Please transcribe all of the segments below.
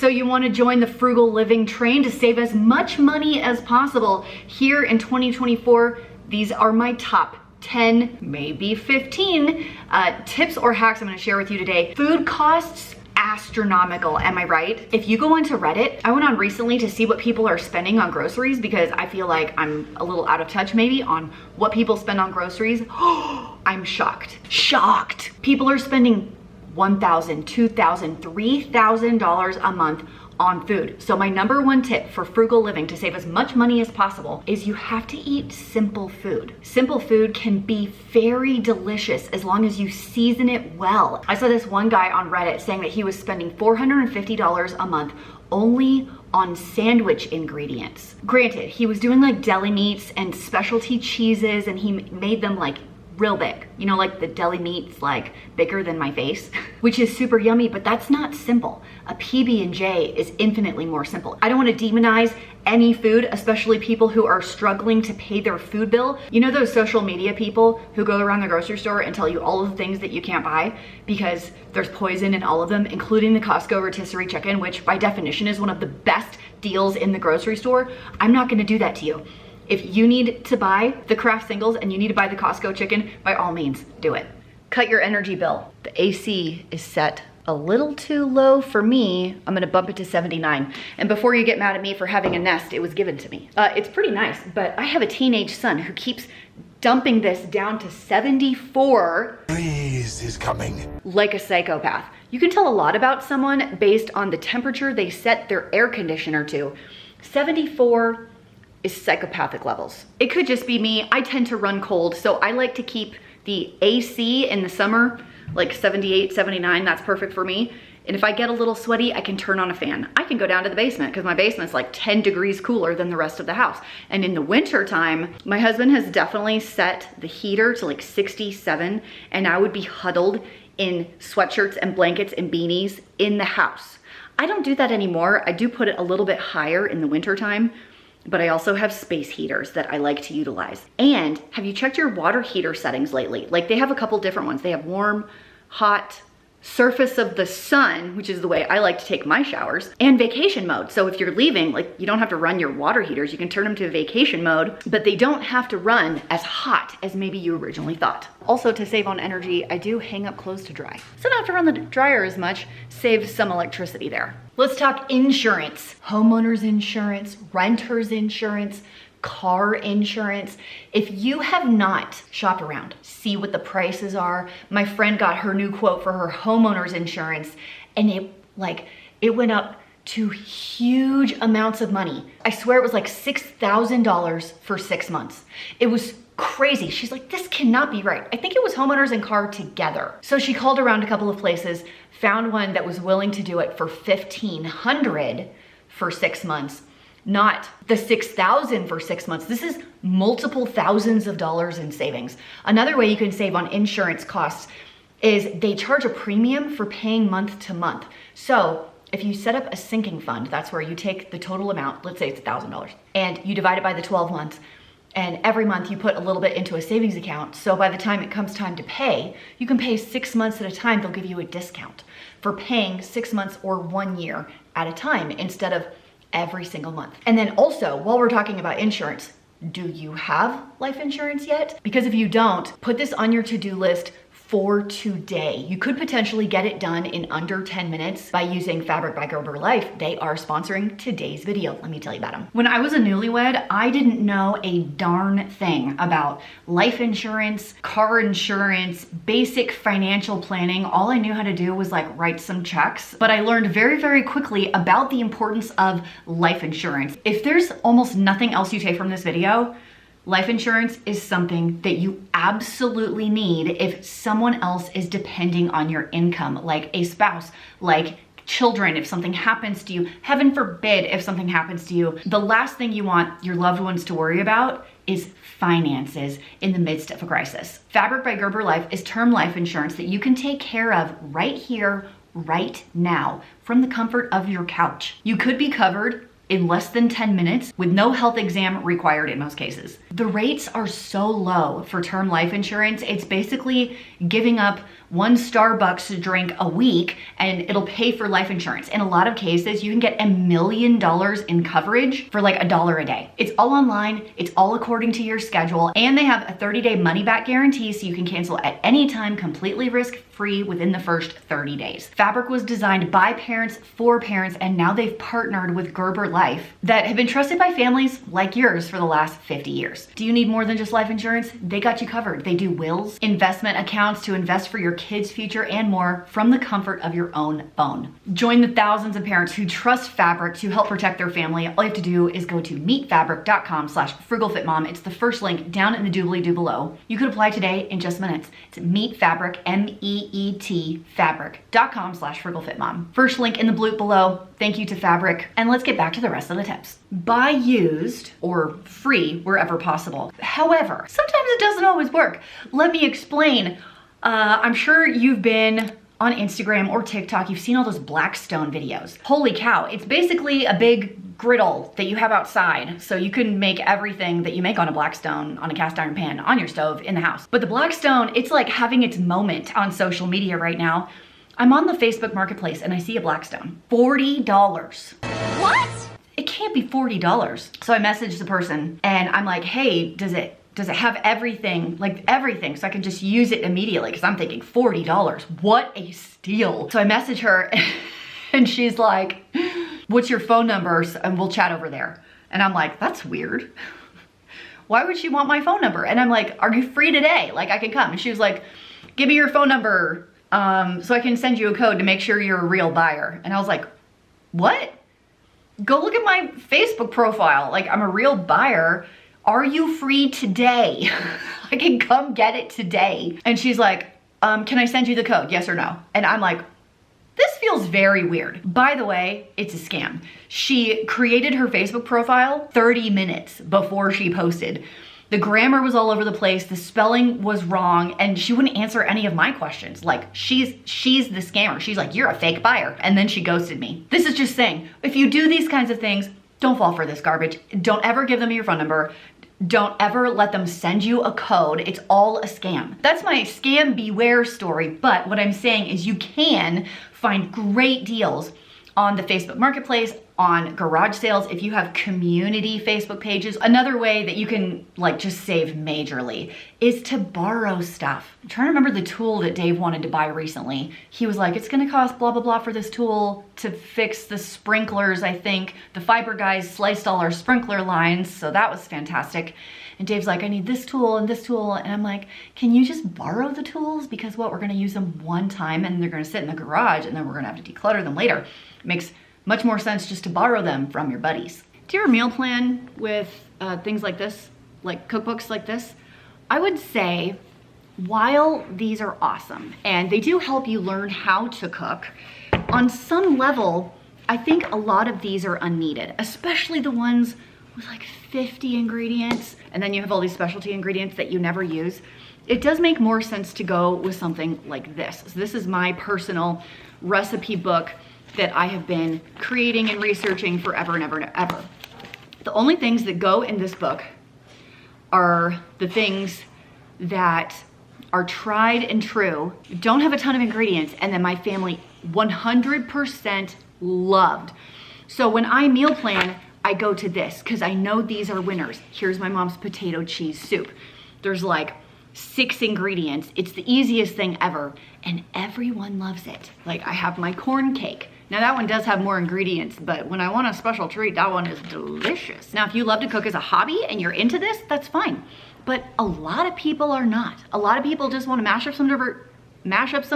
So you want to join the frugal living train to save as much money as possible. Here in 2024, these are my top 10, maybe 15 tips or hacks I'm going to share with you today. Food costs astronomical, am I right? If you go onto Reddit, I went on recently to see what people are spending on groceries because I feel like I'm a little out of touch maybe on what people spend on groceries. I'm shocked. People are spending $1,000, $2,000, $3,000 a month on food. So my number one tip for frugal living to save as much money as possible is you have to eat simple food. Simple food can be very delicious as long as you season it well. I saw this one guy on Reddit saying that he was spending $450 a month only on sandwich ingredients. Granted, he was doing like deli meats and specialty cheeses and he made them like real big, you know, like the deli meats like bigger than my face, which is super yummy, but that's not simple. A PB&J is infinitely more simple. I don't want to demonize any food, especially people who are struggling to pay their food bill. You know those social media people who go around the grocery store and tell you all of the things that you can't buy because there's poison in all of them, including the Costco rotisserie chicken, which by definition is one of the best deals in the grocery store. I'm not going to do that to you. If you need to buy the Kraft singles and you need to buy the Costco chicken, by all means, do it. Cut your energy bill. The AC is set a little too low for me. I'm gonna bump it to 79. And before you get mad at me for having a Nest, it was given to me. It's pretty nice, but I have a teenage son who keeps dumping this down to 74. Freeze is coming. Like a psychopath. You can tell a lot about someone based on the temperature they set their air conditioner to. 74 is psychopathic levels. It could just be me. I tend to run cold, so I like to keep the AC in the summer, like 78, 79, that's perfect for me. And if I get a little sweaty, I can turn on a fan. I can go down to the basement because my basement's like 10 degrees cooler than the rest of the house. And in the winter time, my husband has definitely set the heater to like 67 and I would be huddled in sweatshirts and blankets and beanies in the house. I don't do that anymore. I do put it a little bit higher in the winter time, but I also have space heaters that I like to utilize. And have you checked your water heater settings lately? Like they have a couple different ones. They have warm, hot, surface of the sun, which is the way I like to take my showers, and vacation mode. So if you're leaving, like you don't have to run your water heaters, you can turn them to vacation mode, but they don't have to run as hot as maybe you originally thought. Also to save on energy, I do hang up clothes to dry. So I don't have to run the dryer as much, save some electricity there. Let's talk insurance. Homeowners insurance, renters insurance, car insurance. If you have not shopped around, see what the prices are. My friend got her new quote for her homeowner's insurance and it went up to huge amounts of money. I swear it was like $6,000 for 6 months. It was crazy. She's like, this cannot be right. I think it was homeowners and car together. So she called around a couple of places, found one that was willing to do it for $1,500 for 6 months. Not the $6,000 for 6 months. This is multiple thousands of dollars in savings. Another way you can save on insurance costs is they charge a premium for paying month to month. So if you set up a sinking fund, that's where you take the total amount, let's say it's $1,000, and you divide it by the 12 months, and every month you put a little bit into a savings account. So by the time it comes time to pay, you can pay 6 months at a time. They'll give you a discount for paying 6 months or 1 year at a time instead of every single month. And then also, while we're talking about insurance, do you have life insurance yet? Because if you don't, put this on your to-do list for today. You could potentially get it done in under 10 minutes by using Fabric by Gerber Life. They are sponsoring today's video. Let me tell you about them. When I was a newlywed, I didn't know a darn thing about life insurance, car insurance, basic financial planning. All I knew how to do was like write some checks, but I learned very, very quickly about the importance of life insurance. If there's almost nothing else you take from this video, life insurance is something that you absolutely need if someone else is depending on your income, like a spouse, like children, if something happens to you, heaven forbid if something happens to you. The last thing you want your loved ones to worry about is finances in the midst of a crisis. Fabric by Gerber Life is term life insurance that you can take care of right here, right now, from the comfort of your couch. You could be covered in less than 10 minutes with no health exam required in most cases. The rates are so low for term life insurance. It's basically giving up one Starbucks drink a week and it'll pay for life insurance. In a lot of cases, you can get $1 million in coverage for like $1 a day. It's all online, it's all according to your schedule, and they have a 30-day money-back guarantee so you can cancel at any time completely risk-free within the first 30 days. Fabric was designed by parents for parents, and now they've partnered with Gerber Life that have been trusted by families like yours for the last 50 years. Do you need more than just life insurance? They got you covered. They do wills, investment accounts to invest for your kids' future, and more from the comfort of your own phone. Join the thousands of parents who trust Fabric to help protect their family. All you have to do is go to meetfabric.com/frugalfitmom. It's the first link down in the doobly-doo below. You could apply today in just minutes. It's meetfabric, MEET, fabric.com/frugalfitmom. First link in the bloop below. Thank you to Fabric. And let's get back to the rest of the tips. Buy used or free wherever possible. However, sometimes it doesn't always work. Let me explain. I'm sure you've been on Instagram or TikTok, you've seen all those Blackstone videos. Holy cow, it's basically a big griddle that you have outside, so you can make everything that you make on a Blackstone, on a cast iron pan, on your stove, in the house. But the Blackstone, it's like having its moment on social media right now. I'm on the Facebook Marketplace and I see a Blackstone. $40. What? It can't be $40. So I messaged the person and I'm like, hey, does it have everything, like everything, so I can just use it immediately? Because I'm thinking $40, what a steal. So I message her and she's like, what's your phone number? And we'll chat over there. And I'm like, that's weird. Why would she want my phone number? And I'm like, are you free today? Like I can come. And she was like, give me your phone number so I can send you a code to make sure you're a real buyer. And I was like, what? Go look at my Facebook profile. Like I'm a real buyer. Are you free today? I can come get it today. And she's like, can I send you the code? Yes or no? And I'm like, this feels very weird. By the way, it's a scam. She created her Facebook profile 30 minutes before she posted. The grammar was all over the place, the spelling was wrong, and she wouldn't answer any of my questions. Like, she's the scammer. She's like, you're a fake buyer. And then she ghosted me. This is just saying, if you do these kinds of things, don't fall for this garbage. Don't ever give them your phone number. Don't ever let them send you a code. It's all a scam. That's my scam beware story. But what I'm saying is you can find great deals on the Facebook Marketplace, on garage sales, if you have community Facebook pages. Another way that you can like just save majorly is to borrow stuff. I'm trying to remember the tool that Dave wanted to buy recently. He was like, it's gonna cost blah, blah, blah for this tool to fix the sprinklers, I think. The fiber guys sliced all our sprinkler lines, so that was fantastic. And Dave's like, I need this tool and this tool. And I'm like, can you just borrow the tools? Because what, we're gonna use them one time and they're gonna sit in the garage and then we're gonna have to declutter them later. It makes much more sense just to borrow them from your buddies. Do you ever meal plan with things like this, like cookbooks like this? I would say, while these are awesome and they do help you learn how to cook, on some level, I think a lot of these are unneeded, especially the ones with like 50 ingredients, and then you have all these specialty ingredients that you never use. It does make more sense to go with something like this. So this is my personal recipe book that I have been creating and researching forever and ever and ever. The only things that go in this book are the things that are tried and true, don't have a ton of ingredients, and then my family 100% loved. So when I meal plan, I go to this because I know these are winners. Here's my mom's potato cheese soup. There's like 6 ingredients. It's the easiest thing ever, and everyone loves it. Like I have my corn cake. Now that one does have more ingredients, but when I want a special treat, that one is delicious. Now, if you love to cook as a hobby and you're into this, that's fine. But a lot of people are not. A lot of people just want to mash up some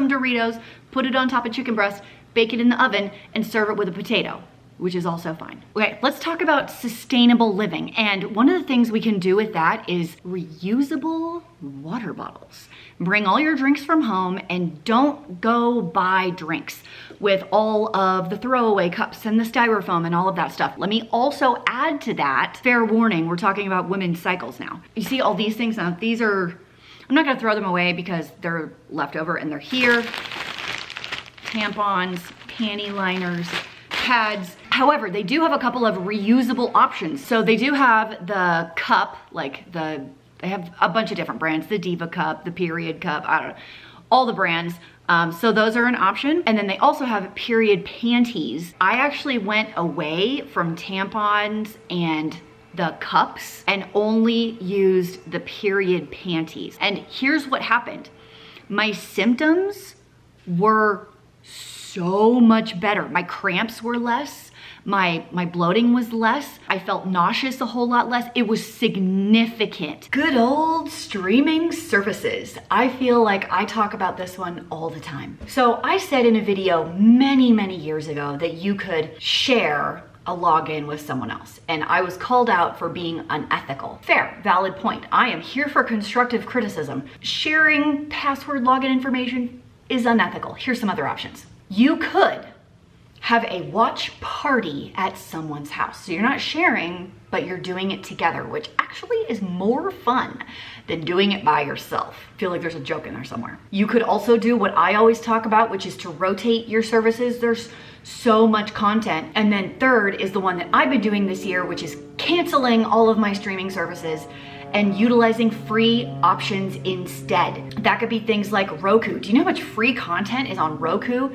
Doritos, put it on top of chicken breast, bake it in the oven, and serve it with a potato, which is also fine. Okay, let's talk about sustainable living. And one of the things we can do with that is reusable water bottles. Bring all your drinks from home and don't go buy drinks with all of the throwaway cups and the styrofoam and all of that stuff. Let me also add to that, fair warning, we're talking about women's cycles now. You see all these things now, these are, I'm not gonna throw them away because they're leftover and they're here. Tampons, panty liners, pads. However, they do have a couple of reusable options. So they do have the cup, they have a bunch of different brands, the Diva Cup, the Period Cup, I don't know, all the brands. So those are an option. And then they also have period panties. I actually went away from tampons and the cups and only used the period panties. And here's what happened. My symptoms were so much better. My cramps were less. My bloating was less. I felt nauseous a whole lot less. It was significant. Good old streaming services. I feel like I talk about this one all the time. So I said in a video many years ago that you could share a login with someone else, and I was called out for being unethical. Fair, valid point. I am here for constructive criticism. Sharing password login information is unethical. Here's some other options. You could have a watch party at someone's house. So you're not sharing, but you're doing it together, which actually is more fun than doing it by yourself. I feel like there's a joke in there somewhere. You could also do what I always talk about, which is to rotate your services. There's so much content. And then third is the one that I've been doing this year, which is canceling all of my streaming services and utilizing free options instead. That could be things like Roku. Do you know how much free content is on Roku?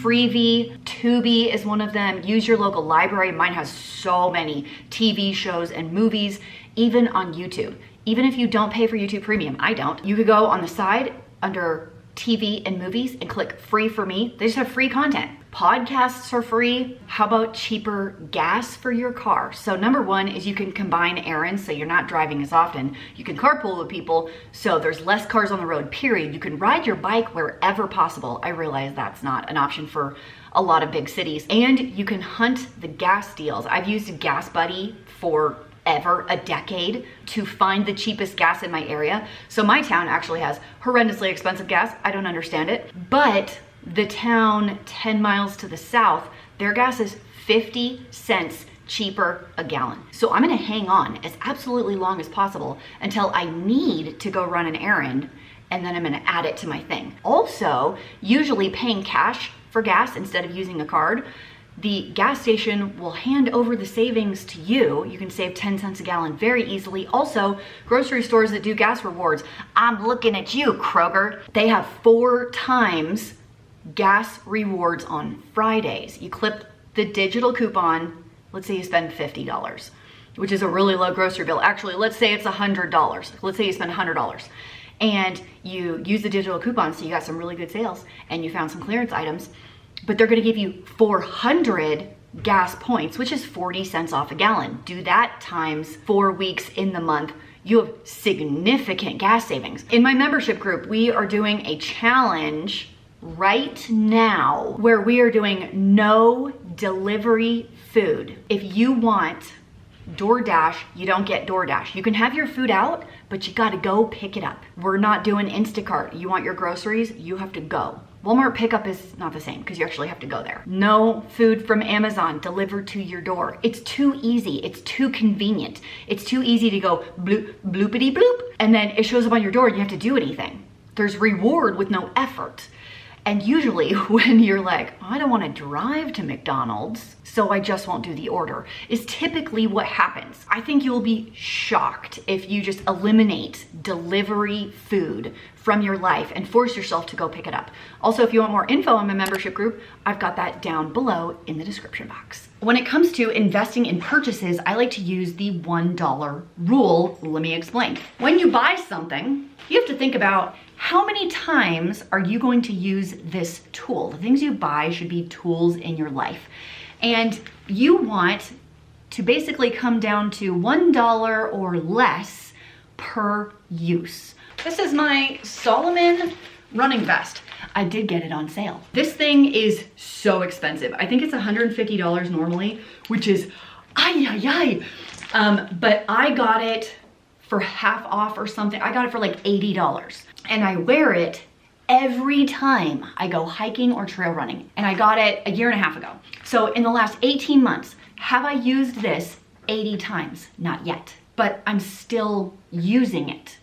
Freevee, Tubi is one of them. Use your local library. Mine has so many TV shows and movies, even on YouTube. Even if you don't pay for YouTube Premium, I don't. You could go on the side under TV and movies and click free for me. They just have free content. Podcasts are free. How about cheaper gas for your car? So number one is you can combine errands, so you're not driving as often. You can carpool with people, so there's less cars on the road, period. You can ride your bike wherever possible. I realize that's not an option for a lot of big cities. And you can hunt the gas deals. I've used Gas Buddy for a decade to find the cheapest gas in my area. So my town actually has horrendously expensive gas. I don't understand it. But the town 10 miles to the south, their gas is 50 cents cheaper a gallon. So I'm gonna hang on as absolutely long as possible until I need to go run an errand, and then I'm gonna add it to my thing. Also, usually paying cash for gas instead of using a card, the gas station will hand over the savings to you. You can save 10 cents a gallon very easily. Also, grocery stores that do gas rewards, I'm looking at you, Kroger. They have 4 times gas rewards on Fridays. You clip the digital coupon, let's say you spend $50, which is a really low grocery bill. Actually, let's say it's $100. Let's say you spend $100 and you use the digital coupon, so you got some really good sales and you found some clearance items, but they're gonna give you 400 gas points, which is 40 cents off a gallon. Do that times 4 weeks in the month. You have significant gas savings. In my membership group, we are doing a challenge right now where we are doing no delivery food. If you want DoorDash, you don't get DoorDash. You can have your food out, but you gotta go pick it up. We're not doing Instacart. You want your groceries, you have to go. Walmart pickup is not the same because you actually have to go there. No food from Amazon delivered to your door. It's too easy. It's too convenient. It's too easy to go bloop, bloopity bloop, and then it shows up on your door and you have to do anything. There's reward with no effort. And usually when you're like, I don't want to drive to McDonald's, so I just won't do the order, is typically what happens. I think you'll be shocked if you just eliminate delivery food from your life and force yourself to go pick it up. Also, if you want more info on my membership group, I've got that down below in the description box. When it comes to investing in purchases, I like to use the $1 rule. Let me explain. When you buy something, you have to think about how many times are you going to use this tool? The things you buy should be tools in your life. And you want to basically come down to $1 or less per use. This is my Solomon running vest. I did get it on sale. This thing is so expensive. I think it's $150 normally, which is but I got it for half off or something. I got it for like $80. And I wear it every time I go hiking or trail running. And I got it a year and a half ago. So in the last 18 months, have I used this 80 times? Not yet, but I'm still using it.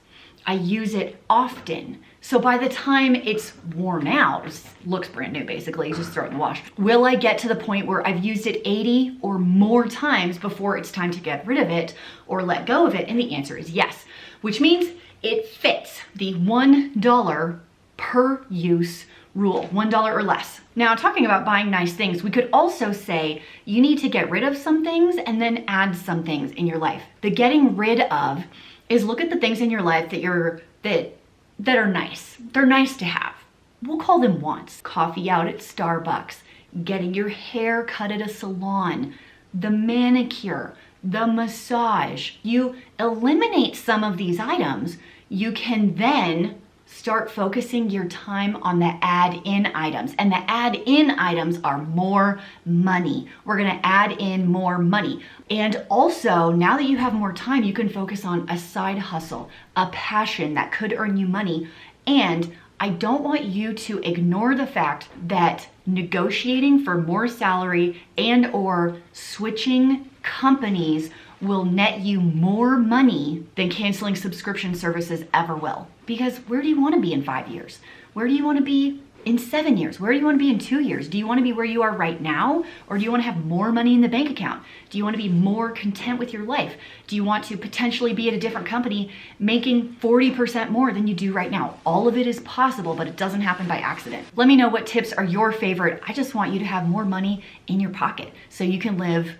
I use it often. So by the time it's worn out, it looks brand new basically, just throw it in the wash. Will I get to the point where I've used it 80 or more times before it's time to get rid of it or let go of it? And the answer is yes, which means it fits the $1 per use rule, $1 or less. Now, talking about buying nice things, we could also say you need to get rid of some things and then add some things in your life. The getting rid of is look at the things in your life that are nice. They're nice to have. We'll call them wants. Coffee out at Starbucks, getting your hair cut at a salon, the manicure, the massage. You eliminate some of these items, you can then start focusing your time on the add-in items. And the add-in items are more money. We're gonna add in more money. And also, now that you have more time, you can focus on a side hustle, a passion that could earn you money. And I don't want you to ignore the fact that negotiating for more salary and or switching companies will net you more money than canceling subscription services ever will. Because where do you want to be in 5 years? Where do you want to be in 7 years? Where do you want to be in 2 years? Do you want to be where you are right now? Or do you want to have more money in the bank account? Do you want to be more content with your life? Do you want to potentially be at a different company making 40% more than you do right now? All of it is possible, but it doesn't happen by accident. Let me know what tips are your favorite. I just want you to have more money in your pocket so you can live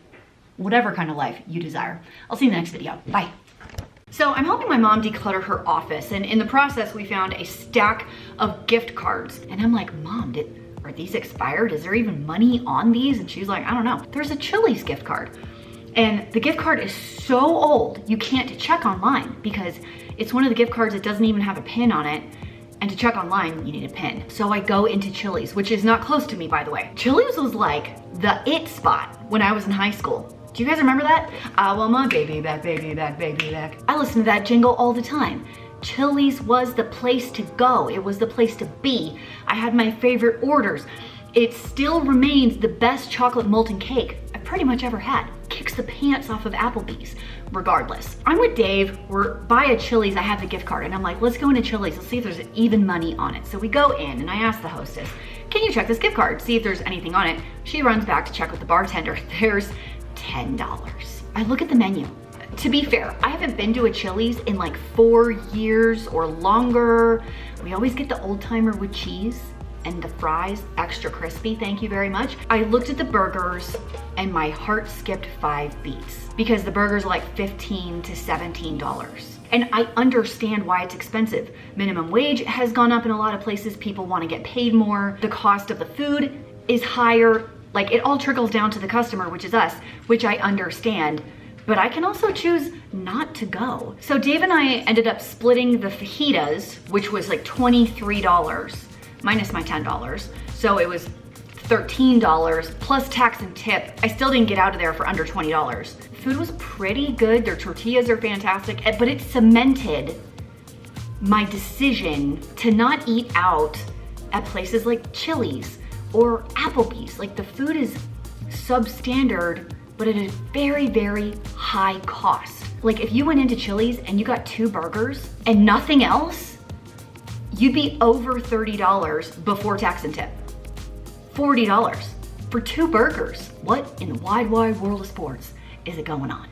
whatever kind of life you desire. I'll see you in the next video. Bye. So I'm helping my mom declutter her office, and in the process we found a stack of gift cards. And I'm like, Mom, are these expired? Is there even money on these? And she's like, I don't know. There's a Chili's gift card. And the gift card is so old, you can't check online because it's one of the gift cards that doesn't even have a pin on it. And to check online, you need a pin. So I go into Chili's, which is not close to me, by the way. Chili's was like the it spot when I was in high school. Do you guys remember that? I want my baby back, baby back, baby back. I listen to that jingle all the time. Chili's was the place to go. It was the place to be. I had my favorite orders. It still remains the best chocolate molten cake I've pretty much ever had. Kicks the pants off of Applebee's, regardless. I'm with Dave, we're by a Chili's, I have the gift card, and I'm like, let's go into Chili's, let's see if there's even money on it. So we go in, and I ask the hostess, can you check this gift card, see if there's anything on it? She runs back to check with the bartender. There's $10. I look at the menu. To be fair, I haven't been to a Chili's in like 4 years or longer. We always get the old timer with cheese and the fries extra crispy, thank you very much. I looked at the burgers and my heart skipped 5 beats because the burgers are like $15 to $17. And I understand why it's expensive. Minimum wage has gone up in a lot of places. People want to get paid more. The cost of the food is higher. Like, it all trickles down to the customer, which is us, which I understand, but I can also choose not to go. So Dave and I ended up splitting the fajitas, which was like $23 minus my $10. So it was $13 plus tax and tip. I still didn't get out of there for under $20. Food was pretty good. Their tortillas are fantastic, but it cemented my decision to not eat out at places like Chili's or Applebee's. Like, the food is substandard, but at a very, very high cost. Like, if you went into Chili's and you got 2 burgers and nothing else, you'd be over $30 before tax and tip. $40 for 2 burgers. What in the wide, wide world of sports is it going on?